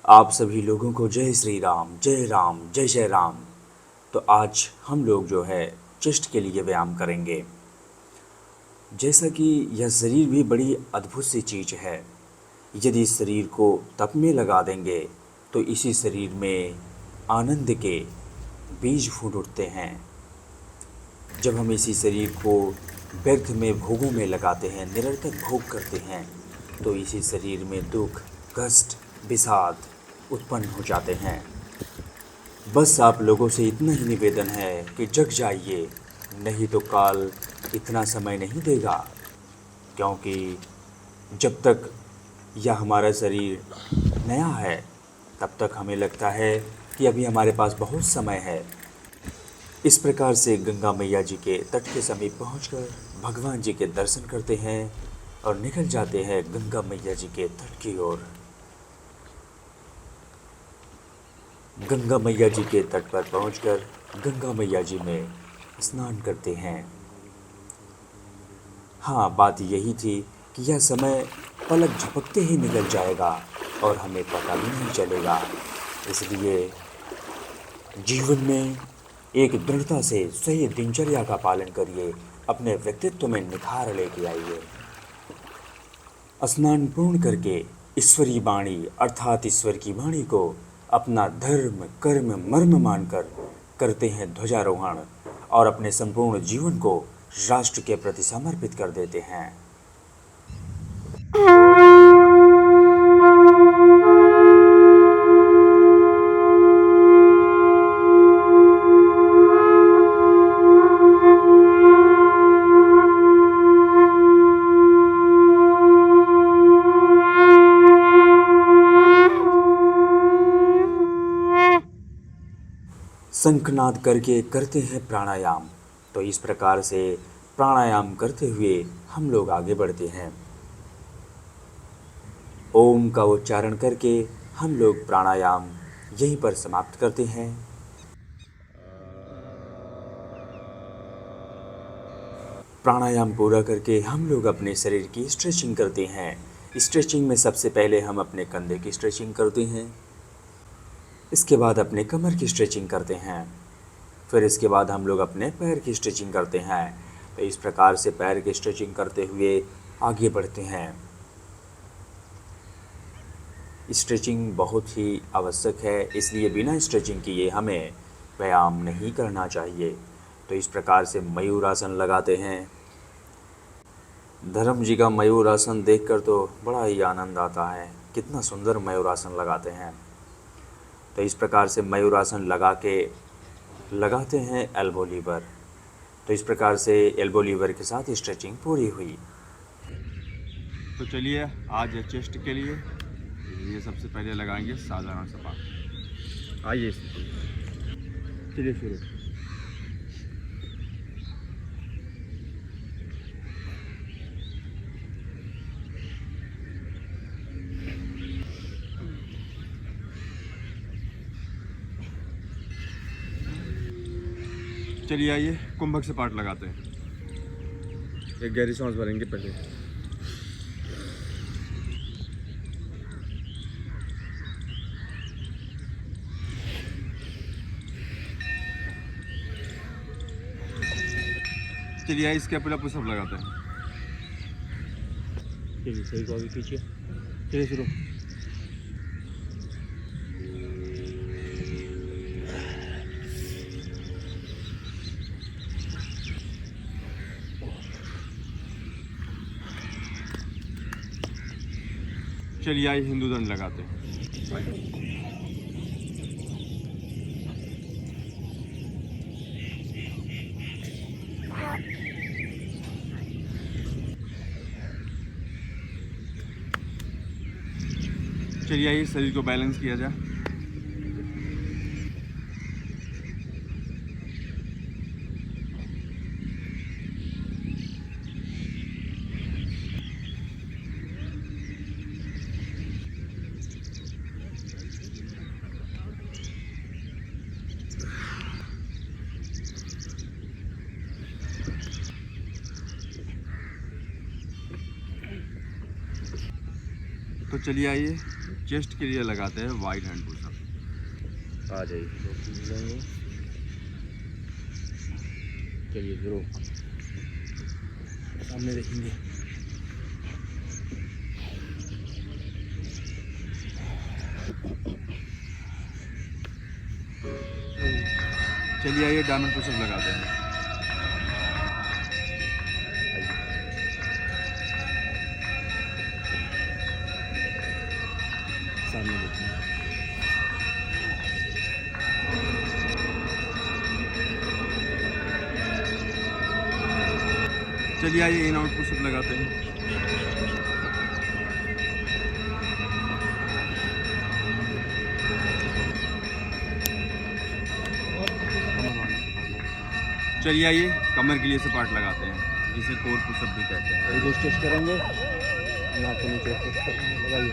आप सभी लोगों को जय श्री राम, जय राम, जय जय राम। तो आज हम लोग जो है चेस्ट के लिए व्यायाम करेंगे। जैसा कि यह शरीर भी बड़ी अद्भुत सी चीज़ है। यदि इस शरीर को तप में लगा देंगे तो इसी शरीर में आनंद के बीज फूट उठते हैं। जब हम इसी शरीर को व्यर्थ में भोगों में लगाते हैं, निरर्थक भोग करते हैं, तो इसी शरीर में दुख, कष्ट, विषाद उत्पन्न हो जाते हैं। बस आप लोगों से इतना ही निवेदन है कि जग जाइए, नहीं तो काल इतना समय नहीं देगा। क्योंकि जब तक यह हमारा शरीर नया है तब तक हमें लगता है कि अभी हमारे पास बहुत समय है। इस प्रकार से गंगा मैया जी के तट के समीप पहुंचकर भगवान जी के दर्शन करते हैं और निकल जाते हैं गंगा मैया जी के तट की ओर। गंगा मैया जी के तट पर पहुंचकर गंगा मैया जी में स्नान करते हैं। हाँ, बात यही थी कि यह समय पलक झपकते ही निकल जाएगा और हमें पता भी नहीं चलेगा। इसलिए जीवन में एक दृढ़ता से सही दिनचर्या का पालन करिए, अपने व्यक्तित्व में निखार लेके आइए। स्नान पूर्ण करके ईश्वरी वाणी अर्थात ईश्वर की वाणी को अपना धर्म, कर्म, मर्म मानकर करते हैं ध्वजारोहण और अपने संपूर्ण जीवन को राष्ट्र के प्रति समर्पित कर देते हैं। शंखनाद करके करते हैं प्राणायाम। तो इस प्रकार से प्राणायाम करते हुए हम लोग आगे बढ़ते हैं। ओम का उच्चारण करके हम लोग प्राणायाम यहीं पर समाप्त करते हैं। प्राणायाम पूरा करके हम लोग अपने शरीर की स्ट्रेचिंग करते हैं। स्ट्रेचिंग में सबसे पहले हम अपने कंधे की स्ट्रेचिंग करते हैं, इसके बाद अपने कमर की स्ट्रेचिंग करते हैं, फिर इसके बाद हम लोग अपने पैर की स्ट्रेचिंग करते हैं। तो इस प्रकार से पैर की स्ट्रेचिंग करते हुए आगे बढ़ते हैं। स्ट्रेचिंग बहुत ही आवश्यक है, इसलिए बिना स्ट्रेचिंग किए हमें व्यायाम नहीं करना चाहिए। तो इस प्रकार से मयूरासन लगाते हैं। धर्म जी का मयूरासन देखकर तो बड़ा ही आनंद आता है, कितना सुंदर मयूरासन लगाते हैं। तो इस प्रकार से मयूरासन लगाते हैं एल्बो लीवर। तो इस प्रकार से एल्बो लीवर के साथ स्ट्रेचिंग पूरी हुई। तो चलिए आज चेस्ट के लिए ये सबसे पहले लगाएंगे साधारण सा पाठ। आइए चलिए शुरू। चलिए आइए कुंभक से पाठ लगाते हैं। एक गहरी सांस भरेंगे पहले। चलिए इसके पहले पुशअप लगाते हैं। चलिए सही को आगे खींचिए। चलिए शुरू। चलिए आइए हिंदू दंड लगाते हैं। चलिए आइए शरीर को बैलेंस किया जाए। तो तो चलिए आइए चेस्ट के लिए लगाते हैं वाइड हैंड पुशअप। आ जाइए, चलिए जरूर सामने देखेंगे। चलिए आइए डायमंड पुशअप लगाते हैं। सामने देखेंगे। चलिए आइए इन आउट पुशअप लगाते हैं। चलिए आइए कमर के लिए सपाट लगाते हैं, जिसे कोर पुशअप भी कहते हैं। ये स्ट्रेच करेंगे, नाक के नीचे लगाइए।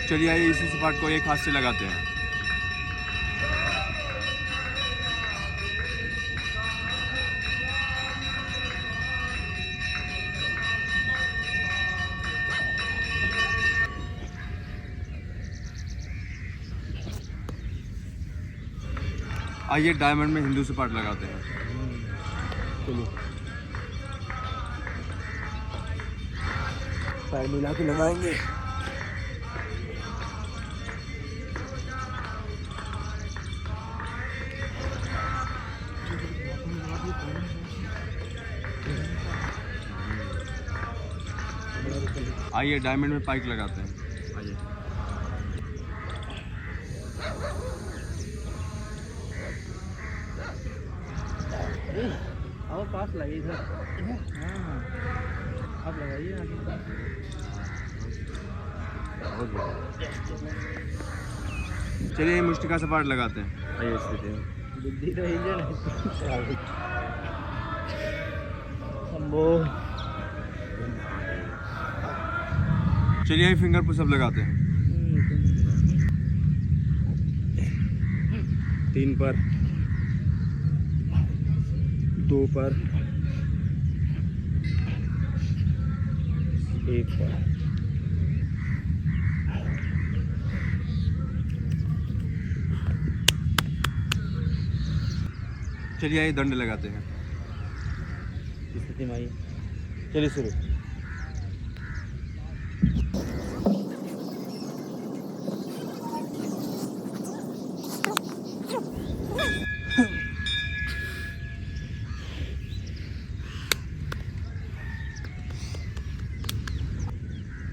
चलिए आइए इसी सपाट को एक हाथ से लगाते हैं। आइए डायमंड में हिंदू सपाट लगाते हैं। चलिए पैर मिला के लगाएंगे। आइए डायमंड में पाइक लगाते हैं। आइए और पास लगे इधर। हाँ आप लगाइए। चलिए मुष्टिका सपाट लगाते हैं। आइए स्थिति में बुद्धि तो हिल नहीं। शंभो। चलिए आइए फिंगर पुशअप लगाते हैं। 3 पर, 2 पर, 1 पर। चलिए आइए दंड लगाते हैं। स्थिति में आइए। चलिए शुरू।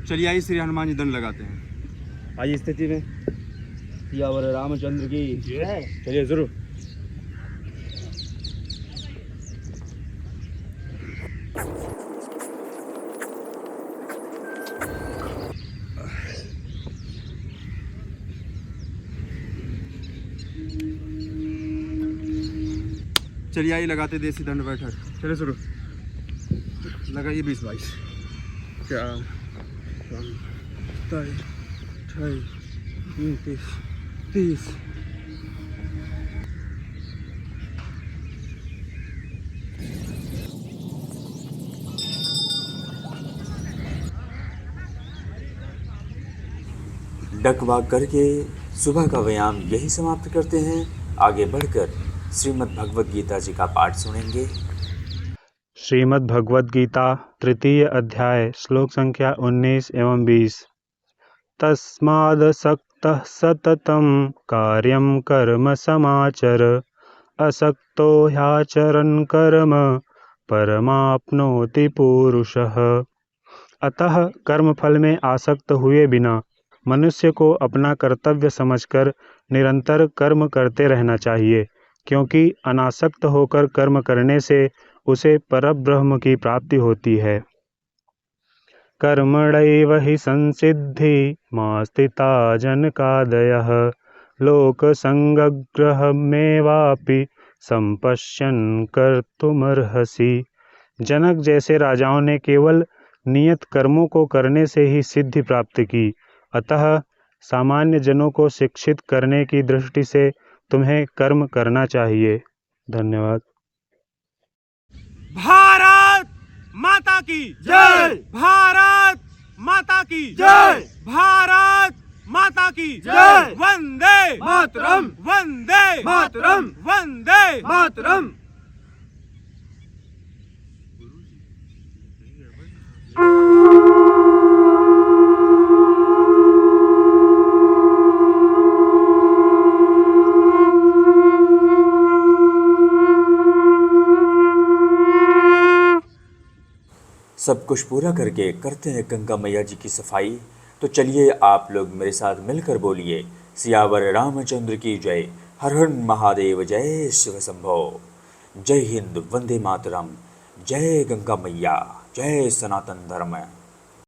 चलिए आइए श्री हनुमान जी दंड लगाते हैं। आइए स्थिति में। सियावर रामचंद्र की जय। चलिए जरूर। चलिए आइए लगाते देसी दंड बैठक। चलिए शुरू। लगाइए 20-22। 4 27 28 29 30। डक वॉक करके सुबह का व्यायाम यही समाप्त करते हैं। आगे बढ़कर श्रीमद् भगवद गीता जी का पाठ सुनेंगे। श्रीमद् भगवद गीता तृतीय अध्याय श्लोक संख्या 19 एवं 20। तस्मादसक्तः सततं कार्यं कर्म समाचर, असक्तो ह्याचरन् कर्म परमाप्नोति पुरुषः। अतः कर्मफल में आसक्त हुए बिना मनुष्य को अपना कर्तव्य समझकर निरंतर कर्म करते रहना चाहिए, क्योंकि अनासक्त होकर कर्म करने से उसे परब्रह्म की प्राप्ति होती है। कर्मणैव हि संसिद्धि मास्तिता जनकादयः, लोकसंगग्रहमेवापि संपश्यन् कर्तुमर्हसि। जनक जैसे राजाओं ने केवल नियत कर्मों को करने से ही सिद्धि प्राप्त की, अतः सामान्य जनों को शिक्षित करने की दृष्टि से तुम्हें कर्म करना चाहिए। धन्यवाद। भारत माता की जय। भारत माता की जय। भारत माता की जय। वंदे मातरम। वंदे मातरम। वंदे मातरम। सब कुछ पूरा करके करते हैं गंगा मैया जी की सफाई। तो चलिए आप लोग मेरे साथ मिलकर बोलिए, सियावर रामचंद्र की जय, हर हर महादेव, जय शिव शंभो, जय हिंद, वंदे मातरम, जय गंगा मैया, जय सनातन धर्म।